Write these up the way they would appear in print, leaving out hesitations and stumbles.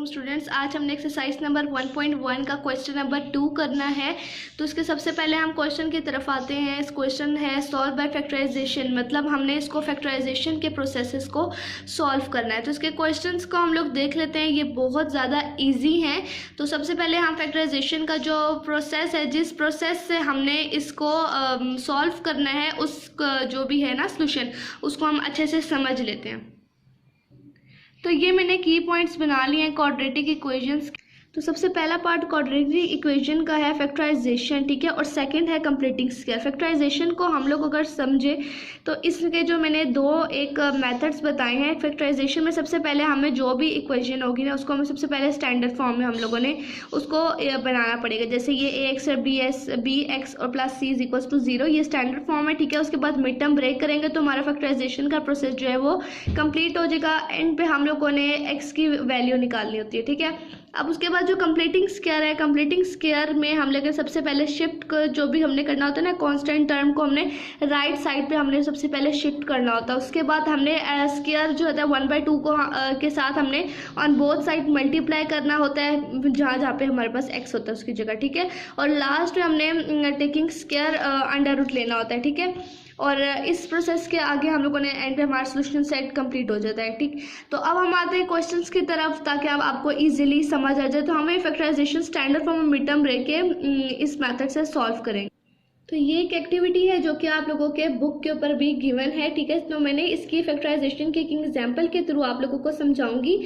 Students, आज हमने exercise number 1.1 का क्वेश्चन नंबर 2 करना है। तो इसके सबसे पहले हम क्वेश्चन की तरफ आते हैं। इस क्वेश्चन है सॉल्व बाय फैक्टराइजेशन, मतलब हमने इसको फैक्टराइजेशन के प्रोसेसेस को सॉल्व करना है। तो इसके क्वेश्चंस को हम लोग देख लेते हैं, ये बहुत ज़्यादा ईजी हैं। तो सबसे पहले हम फैक्टराइजेशन का जो प्रोसेस है, जिस प्रोसेस से हमने इसको सॉल्व करना है, उस जो भी है ना सोल्यूशन, उसको हम अच्छे से समझ लेते हैं। तो ये मैंने की पॉइंट्स बना लिए हैं क्वाड्रेटिक इक्वेशंस। तो सबसे पहला पार्ट क्वाड्रेटिक इक्वेशन का है फैक्टराइजेशन, ठीक है, और सेकंड है कंप्लीटिंग स्क्वायर। फैक्टराइजेशन को हम लोग अगर समझे तो इसके जो मैंने एक मेथड्स बताए हैं फैक्टराइजेशन में, सबसे पहले हमें जो भी इक्वेशन होगी ना, उसको हमें सबसे पहले स्टैंडर्ड फॉर्म में हम लोगों ने उसको बनाना पड़ेगा। जैसे ये ax और bx और plus c is equal to 0, ये स्टैंडर्ड फॉर्म है, ठीक है। उसके बाद मिड टर्म ब्रेक करेंगे तो हमारा फैक्टराइजेशन का प्रोसेस जो है वो कंप्लीट हो जाएगा। एंड पे हम लोगों ने x की वैल्यू निकालनी होती है, ठीक है। अब उसके बाद जो कंप्लीटिंग स्क्वायर है, कंप्लीटिंग स्क्वायर में हम लोग सबसे पहले शिफ्ट जो भी हमने करना होता है ना, कांस्टेंट टर्म को हमने राइट साइड पे हमने सबसे पहले शिफ्ट करना होता है। उसके बाद हमने स्क्वायर जो होता है 1/2 को के साथ हमने ऑन बोथ साइड मल्टीप्लाई करना होता है, जहाँ जहाँ पे हमारे पास x होता है उसकी जगह, ठीक है। और लास्ट में हमने टेकिंग स्क्वायर अंडर रूट लेना होता है, ठीक है। और इस प्रोसेस के आगे हम लोगों ने एंड पे हमारा सोल्यूशन सेट कंप्लीट हो जाता है, ठीक। तो अब हम आते हैं क्वेश्चंस की तरफ, ताकि अब आपको इजीली समझ आ जाए। तो हमें फैक्टराइजेशन स्टैंडर्ड फॉर्म में मिड टर्म ब्रेक के इस मेथड से सॉल्व करेंगे। तो ये एक एक्टिविटी है जो कि आप लोगों के बुक के ऊपर भी गिवन है, ठीक है। तो मैंने इसकी फैक्टराइजेशन के एक एग्जांपल के थ्रू आप लोगों को समझाऊंगी।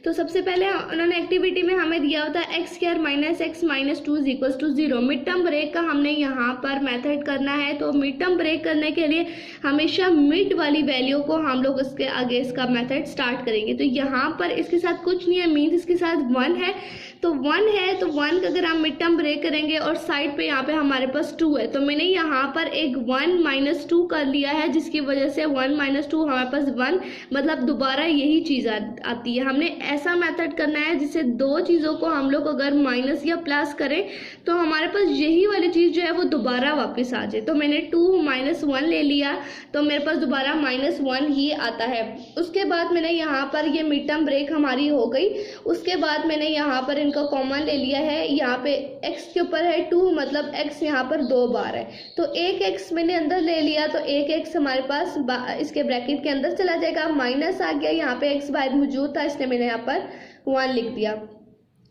तो सबसे पहले उन्होंने एक्टिविटी में हमें दिया होता है x² - x - 2 = 0। Mid term break का हमने यहाँ पर मेथड करना है। तो मिड टर्म ब्रेक करने के लिए हमेशा मिड वाली वैल्यू को हम लोग इसके आगे इसका मेथड स्टार्ट करेंगे। तो यहाँ पर इसके साथ कुछ नहीं है, मीन्स इसके साथ 1 है। तो 1 है, तो 1 का अगर हम मिड टर्म ब्रेक करेंगे और साइड पे यहाँ पे हमारे पास 2 है, तो मैंने यहाँ पर एक 1 - 2 कर लिया है, जिसकी वजह से 1 - 2 हमारे पास 1, मतलब दोबारा यही चीज़ आती है। हमने ऐसा मेथड करना है जिससे दो चीज़ों को हम लोग अगर माइनस या प्लस करें तो हमारे पास यही वाली चीज़ जो है वो दोबारा वापस आ जाए। तो मैंने 2 - 1 ले लिया, तो मेरे पास दोबारा -1 ही आता है। उसके बाद मैंने यहाँ पर ये मिड टर्म ब्रेक हमारी हो गई। उसके बाद मैंने यहाँ पर इनका कॉमन ले लिया है। यहाँ पे x के ऊपर है 2, मतलब x यहाँ पर 2 बार है, तो एक x मैंने अंदर ले लिया, तो एक x हमारे पास इसके ब्रैकेट के अंदर चला जाएगा। माइनस आ गया, यहाँ पे x बाहर मौजूद था, इसलिए मैंने यहाँ पर 1 लिख दिया।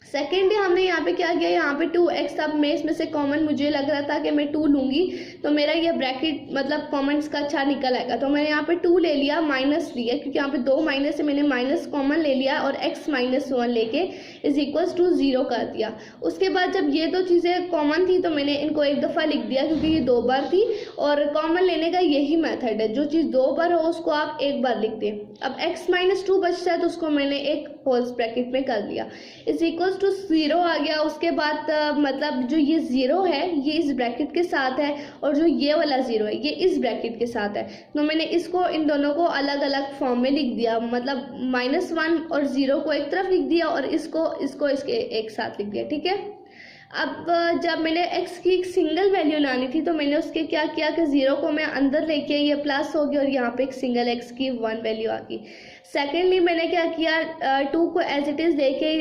सेकेंड हमने यहाँ पे क्या किया, यहाँ पे 2x, अब मैं इसमें से कॉमन मुझे लग रहा था कि मैं 2 लूँगी तो मेरा ये ब्रैकेट मतलब कॉमन्स का अच्छा निकल आएगा। तो मैंने यहाँ पे 2 ले लिया, माइनस लिया, क्योंकि यहाँ पे 2 माइनस से मैंने माइनस कॉमन ले लिया और x - 1 लेके = 0 कर दिया। उसके बाद जब ये दो चीज़ें कॉमन थी तो मैंने इनको एक दफ़ा लिख दिया, क्योंकि ये 2 बार थी और कॉमन लेने का यही मेथड है, जो चीज़ 2 बार हो उसको आप एक बार लिख दें। अब x - 2 बचता है तो उसको मैंने एक होल्स ब्रैकेट में कर दिया, = 0 आ गया। उसके बाद मतलब जो ये 0 है ये इस ब्रैकेट के साथ है, और जो ये वाला 0 है ये इस ब्रैकेट के साथ है। तो मैंने इसको इन दोनों को अलग अलग फॉर्म में लिख दिया, मतलब -1 और 0 को एक तरफ लिख दिया और इसको इसके एक साथ लिख दिया, ठीक है। अब जब मैंने x की एक सिंगल वैल्यू लानी थी तो मैंने उसके क्या किया कि 0 को मैं अंदर लेके ये प्लस हो गया और यहाँ पे एक सिंगल x की 1 वैल्यू आ गई। सेकेंडली मैंने क्या किया, 2 को एज इट इज़ लेके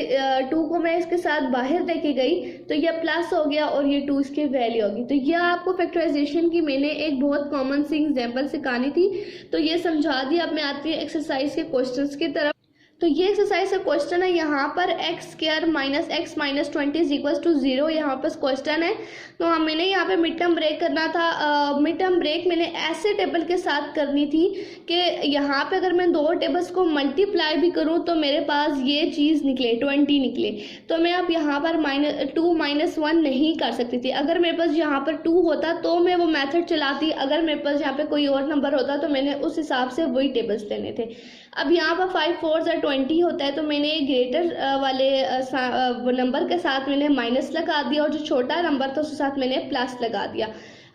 2 को मैं इसके साथ बाहर लेके गई, तो ये प्लस हो गया और ये 2 इसकी वैल्यू होगी। तो यह आपको फैक्टराइजेशन की मैंने एक बहुत कॉमन सी एग्जांपल सिखानी थी, तो ये समझा दी। अब मैं आती है एक्सरसाइज के क्वेश्चंस की तरफ। तो ये एक्सरसाइज का क्वेश्चन है, यहाँ पर x² - x - 20 = 0 यहाँ पर क्वेश्चन है। तो मैंने यहाँ पे मिड टर्म ब्रेक करना था। मिड टर्म ब्रेक मैंने ऐसे टेबल के साथ करनी थी कि यहाँ पे अगर मैं 2 टेबल्स को मल्टीप्लाई भी करूँ तो मेरे पास ये चीज़ निकले 20 निकले। तो मैं अब यहाँ पर -2 - 1 नहीं कर सकती थी। अगर मेरे पास यहाँ पर 2 होता तो मैं वो मेथड चलाती, अगर मेरे पास यहाँ पे कोई और नंबर होता तो मैंने उस हिसाब से वही टेबल्स लेने थे। अब यहाँ पर 5 × 4 = 20 होता है, तो मैंने ग्रेटर वाले नंबर के साथ मैंने माइनस लगा दिया और जो छोटा नंबर था उसके साथ मैंने प्लस लगा दिया।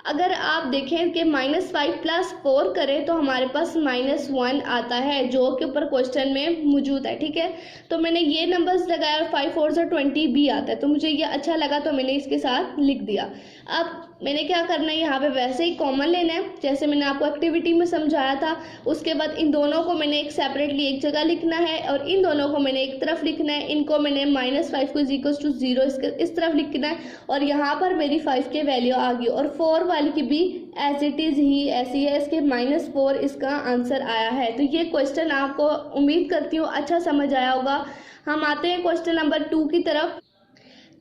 अगर आप देखें कि -5 + 4 करें तो हमारे पास -1 आता है, जो के ऊपर क्वेश्चन में मौजूद है, ठीक है। तो मैंने ये नंबर्स लगाया और 5 × 4 = 20 भी आता है, तो मुझे ये अच्छा लगा तो मैंने इसके साथ लिख दिया। अब मैंने क्या करना है, यहाँ पे वैसे ही कॉमन लेना है जैसे मैंने आपको एक्टिविटी में समझाया था। उसके बाद इन दोनों को मैंने एक सेपरेटली एक जगह लिखना है और इन दोनों को मैंने एक तरफ लिखना है। इनको मैंने -5 को =0 इस तरफ लिखना है और यहाँ पर मेरी 5 की वैल्यू आ गई और 4 वाली की भी एज इट इज़ ही ऐसी है, इसके -4 इसका आंसर आया है। तो ये क्वेश्चन आपको उम्मीद करती हूँ अच्छा समझ आया होगा। हम आते हैं क्वेश्चन नंबर 2 की तरफ।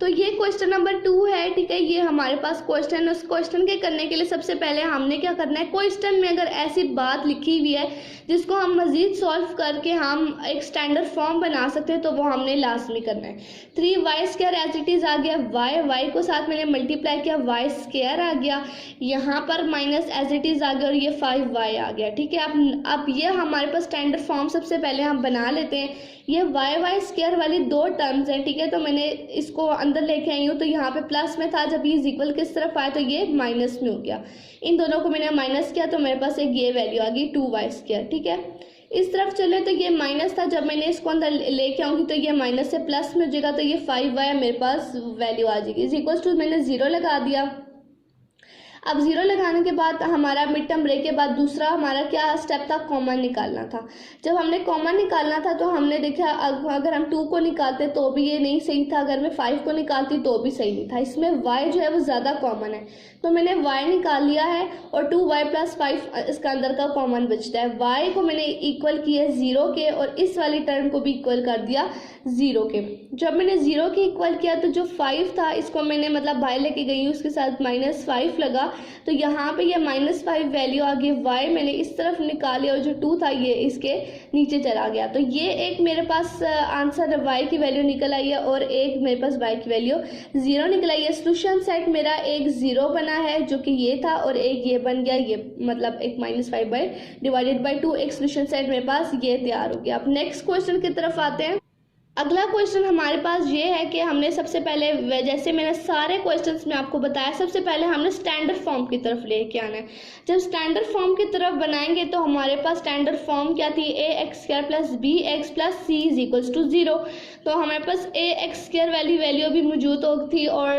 तो ये क्वेश्चन नंबर 2 है, ठीक है। ये हमारे पास क्वेश्चन, उस क्वेश्चन के करने के लिए सबसे पहले हमने क्या करना है, क्वेश्चन में अगर ऐसी बात लिखी हुई है जिसको हम मज़ीद सॉल्व करके हम एक स्टैंडर्ड फॉर्म बना सकते हैं तो वो हमने लाजमी करना है। 3y² एज इट इज़ आ गया, y को साथ मैंने मल्टीप्लाई किया, y² आ गया, यहाँ पर माइनस एज इट इज़ आ गया और ये 5y आ गया, ठीक है। अब ये हमारे पास स्टैंडर्ड फॉर्म सबसे पहले हम बना लेते हैं। ये y² वाली 2 टर्म्स हैं, ठीक है। तो मैंने इसको अंदर लेके आई हूँ, तो यहाँ पे प्लस में था, जब ये इक्वल किस तरफ आया तो ये माइनस में हो गया। इन दोनों को मैंने माइनस किया तो मेरे पास एक ये वैल्यू आ गई 2y², ठीक है। इस तरफ चले तो ये माइनस था, जब मैंने इसको अंदर लेके आऊँगी तो ये माइनस से प्लस में हो जाएगा, तो ये 5y मेरे पास वैल्यू आ जाएगी। = मैंने 0 लगा दिया। अब 0 लगाने के बाद हमारा मिड टर्म ब्रेक के बाद दूसरा हमारा क्या स्टेप था, कॉमन निकालना था। जब हमने कॉमन निकालना था तो हमने देखा अगर हम 2 को निकालते तो भी ये नहीं सही था, अगर मैं 5 को निकालती तो भी सही नहीं था। इसमें y जो है वो ज़्यादा कॉमन है, तो मैंने y निकाल लिया है और 2y + 5 इसका अंदर का कॉमन बचता है। y को मैंने इक्वल किया 0 के और इस वाली टर्म को भी इक्वल कर दिया 0 के। जब मैंने 0 के इक्वल किया तो जो 5 था इसको मैंने मतलब बाहर लेके गई हूँ, उसके साथ -5 लगा, तो यहाँ पे ये -5 वैल्यू आ गई। y मैंने इस तरफ निकाल लिया और जो 2 था ये इसके नीचे चला गया। तो ये एक मेरे पास आंसर y की वैल्यू निकल आई है और एक मेरे पास y की वैल्यू 0 निकल आई है। सोल्यूशन सेट मेरा एक 0 बना है जो कि ये था और एक ये बन गया, ये मतलब एक -5/2 एक सोल्यूशन सेट मेरे पास ये तैयार हो गया। अब नेक्स्ट क्वेश्चन की तरफ आते हैं। अगला क्वेश्चन हमारे पास ये है कि हमने सबसे पहले, जैसे मैंने सारे क्वेश्चंस में आपको बताया, सबसे पहले हमने स्टैंडर्ड फॉर्म की तरफ लेके आना है। जब स्टैंडर्ड फॉर्म की तरफ बनाएंगे तो हमारे पास स्टैंडर्ड फॉर्म क्या थी, ax² + bx + c = 0। तो हमारे पास ax² वाली वैल्यू भी मौजूद थी और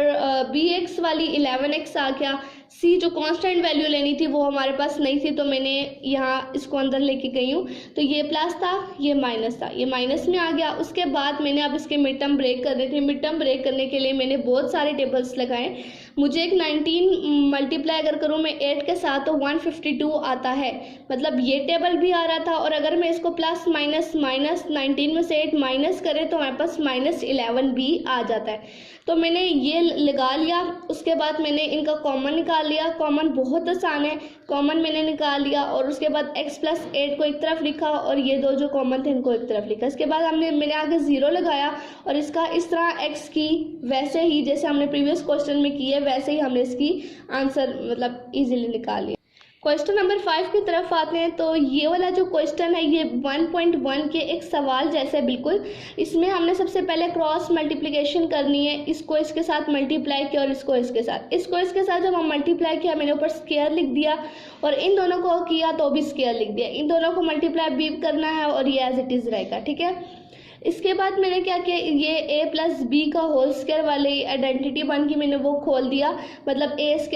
bx वाली 11x आ गया। c जो कांस्टेंट वैल्यू लेनी थी वो हमारे पास नहीं थी, तो मैंने यहाँ इसको अंदर लेके गई हूँ। तो ये प्लस था, ये माइनस था, ये माइनस में आ गया। उसके बाद मैंने अब इसके मिड टर्म ब्रेक कर रहे थे। मिड टर्म ब्रेक करने के लिए मैंने बहुत सारे टेबल्स लगाए। मुझे एक 19 मल्टीप्लाई अगर करूँ मैं 8 के साथ तो 152 आता है, मतलब ये टेबल भी आ रहा था। और अगर मैं इसको प्लस माइनस 19 में से 8 माइनस करें तो हमारे पास -11 भी आ जाता है। तो मैंने ये लगा लिया। उसके बाद मैंने इनका कॉमन निकाल लिया। कॉमन बहुत आसान है, कॉमन मैंने निकाल लिया और उसके बाद x + 8 को एक तरफ लिखा और ये दो जो कॉमन थे इनको एक तरफ लिखा। इसके बाद मैंने आगे 0 लगाया और इसका इस तरह x की वैसे ही जैसे हमने प्रीवियस क्वेश्चन में की है वैसे ही हमने इसकी आंसर मतलब इजीली निकाल लिया। क्वेश्चन नंबर 5 की तरफ आते हैं। तो ये वाला जो क्वेश्चन है ये 1.1 के एक सवाल जैसे बिल्कुल। इसमें हमने सबसे पहले क्रॉस मल्टीप्लिकेशन करनी है। इसको इसके साथ मल्टीप्लाई किया और इसको इसके साथ जब हम मल्टीप्लाई किया मैंने ऊपर स्क्वायर लिख दिया और इन दोनों को किया तो भी स्क्वायर लिख दिया। इन दोनों को मल्टीप्लाई भी करना है और ये एज इट इज़ रहेगा, ठीक है। इसके बाद मैंने क्या किया, ये a + b का होल स्क्वायर वाली आइडेंटिटी बन की मैंने वो खोल दिया, मतलब a² +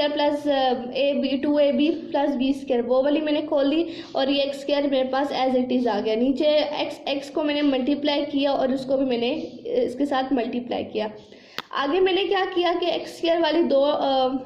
2ab + b² वो वाली मैंने खोल दी और ये x² मेरे पास एज इट इज़ आ गया। नीचे x को मैंने मल्टीप्लाई किया और उसको भी मैंने इसके साथ मल्टीप्लाई किया। आगे मैंने क्या किया कि x² वाली दो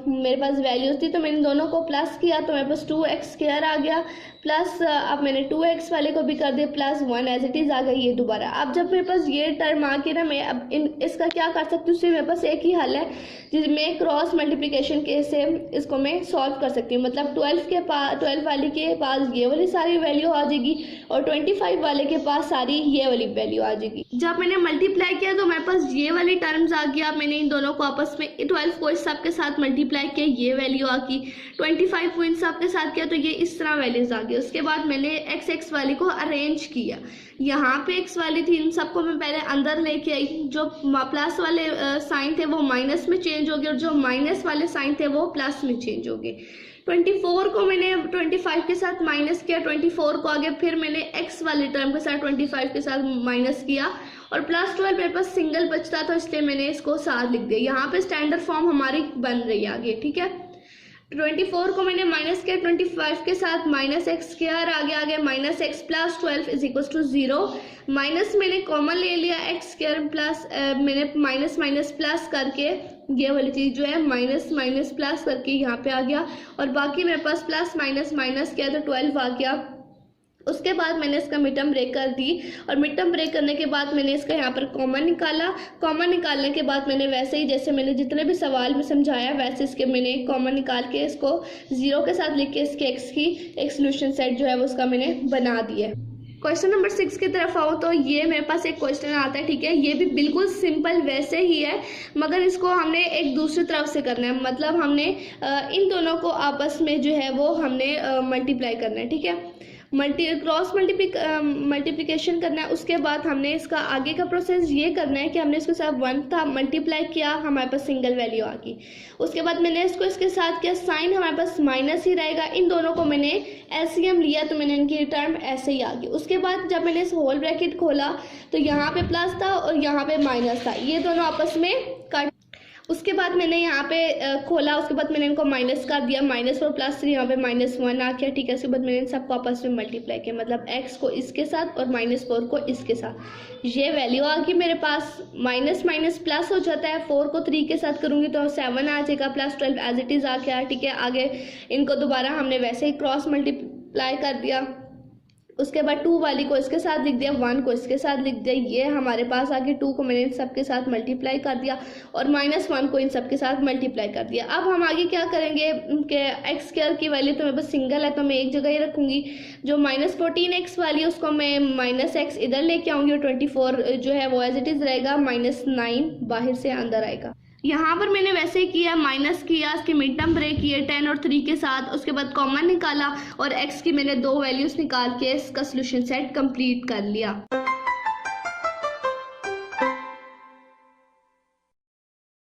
मेरे पास वैल्यूज थी तो मैंने दोनों को प्लस किया तो मेरे पास 2x² आ गया प्लस अब मैंने 2x वाले को भी कर दिया +1 एज इट इज़ आ गई ये दोबारा। अब जब मेरे पास ये टर्म आ के ना मैं अब इसका क्या कर सकती हूँ, उससे मेरे पास एक ही हल है जिसमें क्रॉस मल्टीप्लिकेशन के से इसको मैं सॉल्व कर सकती हूँ। मतलब 12 वाले के पास ये वाली सारी वैल्यू आ जाएगी और 25 वाले के पास सारी ये वाली वैल्यू आ जाएगी। जब मैंने मल्टीप्लाई किया तो मेरे पास ये वाली टर्म्स आ गया। मैंने इन दोनों को आपस में 12 को इस सब के साथ मल्टीप्लाई किया, ये वैल्यू आ गई। 25 को इन सब के साथ किया तो ये इस तरह वैल्यूज आ गई। उसके बाद मैंने x वाली को अरेंज किया। यहाँ पे x वाली थी, इन सबको मैं पहले अंदर लेके आई। जो प्लस वाले साइन थे वो माइनस में चेंज हो गए और जो माइनस वाले साइन थे वो प्लस में चेंज हो गए। 24 को मैंने 25 के साथ माइनस किया, 24 को आगे फिर मैंने x वाले टर्म के साथ 25 के साथ माइनस किया और +12 मेरे पास सिंगल बचता तो इसलिए मैंने इसको 7 लिख दिया। यहाँ पे स्टैंडर्ड फॉर्म हमारी बन रही है आगे, ठीक है। 24 को मैंने माइनस किया, 25 के साथ माइनस x किया और आगे आगे minus x plus 12 is equal to 0। Minus मैंने कॉमन ले लिया, x स्क्वायर प्लस मैंने माइनस माइनस प्लस करके ये वाली चीज़ जो है माइनस माइनस प्लस करके यहाँ पे आ गया और बाकी मेरे पास प्लस माइनस माइनस किया तो 12 आ गया। उसके बाद मैंने इसका मिड टर्म ब्रेक कर दी और मिड टर्म ब्रेक करने के बाद मैंने इसका यहाँ पर कॉमन निकाला। कॉमन निकालने के बाद मैंने वैसे ही जैसे मैंने जितने भी सवाल में समझाया वैसे इसके मैंने कॉमन निकाल के इसको 0 के साथ लिख के इसके x की एक सोल्यूशन सेट जो है वो उसका मैंने बना दिया। क्वेश्चन नंबर 6 की तरफ आओ तो ये मेरे पास एक क्वेश्चन आता है, ठीक है। ये भी बिल्कुल सिंपल वैसे ही है मगर इसको हमने एक दूसरी तरफ से करना है, मतलब हमने इन दोनों को आपस में जो है वो हमने मल्टीप्लाई करना है, ठीक है। क्रॉस मल्टीप्लिकेशन करना है। उसके बाद हमने इसका आगे का प्रोसेस ये करना है कि हमने इसके साथ 1 था मल्टीप्लाई किया, हमारे पास सिंगल वैल्यू आ गई। उसके बाद मैंने इसको इसके साथ किया, साइन हमारे पास माइनस ही रहेगा। इन दोनों को मैंने एलसीएम लिया तो मैंने इनकी टर्म ऐसे ही आ गई। उसके बाद जब मैंने इस होल ब्रैकेट खोला तो यहाँ पे प्लस था और यहाँ पे माइनस था, ये दोनों आपस में कट। उसके बाद मैंने यहाँ पे खोला, उसके बाद मैंने इनको माइनस कर दिया, -4 +3 यहाँ पे -1 आ गया, ठीक है। उसके बाद मैंने इन सबको आपस में मल्टीप्लाई किया, मतलब x को इसके साथ और -4 को इसके साथ। ये वैल्यू आ गई मेरे पास, माइनस माइनस प्लस हो जाता है। 4 को 3 के साथ करूँगी तो 7 आ जाएगा, +12 एज इट इज़ आ गया, ठीक है। आगे इनको दोबारा हमने वैसे ही क्रॉस मल्टीप्लाई कर दिया। उसके बाद 2 वाली को इसके साथ लिख दिया, 1 को इसके साथ लिख दिया, ये हमारे पास आगे 2 को मैंने इन सब के साथ मल्टीप्लाई कर दिया और -1 को इन सब के साथ मल्टीप्लाई कर दिया। अब हम आगे क्या करेंगे कि एक्स स्क्वायर की वैल्यू तो मेरे पास सिंगल है तो मैं एक जगह ही रखूँगी। जो -14x वाली है उसको मैं -x इधर लेके आऊँगी और 24 जो है वो एज इट इज़ रहेगा, -9 बाहर से अंदर आएगा। यहाँ पर मैंने वैसे ही किया, माइनस किया, इसके मिड टर्म ब्रेक किए 10 और 3 के साथ। उसके बाद कॉमन निकाला और x की मैंने 2 वैल्यूज़ निकाल के इसका सोल्यूशन सेट कंप्लीट कर लिया।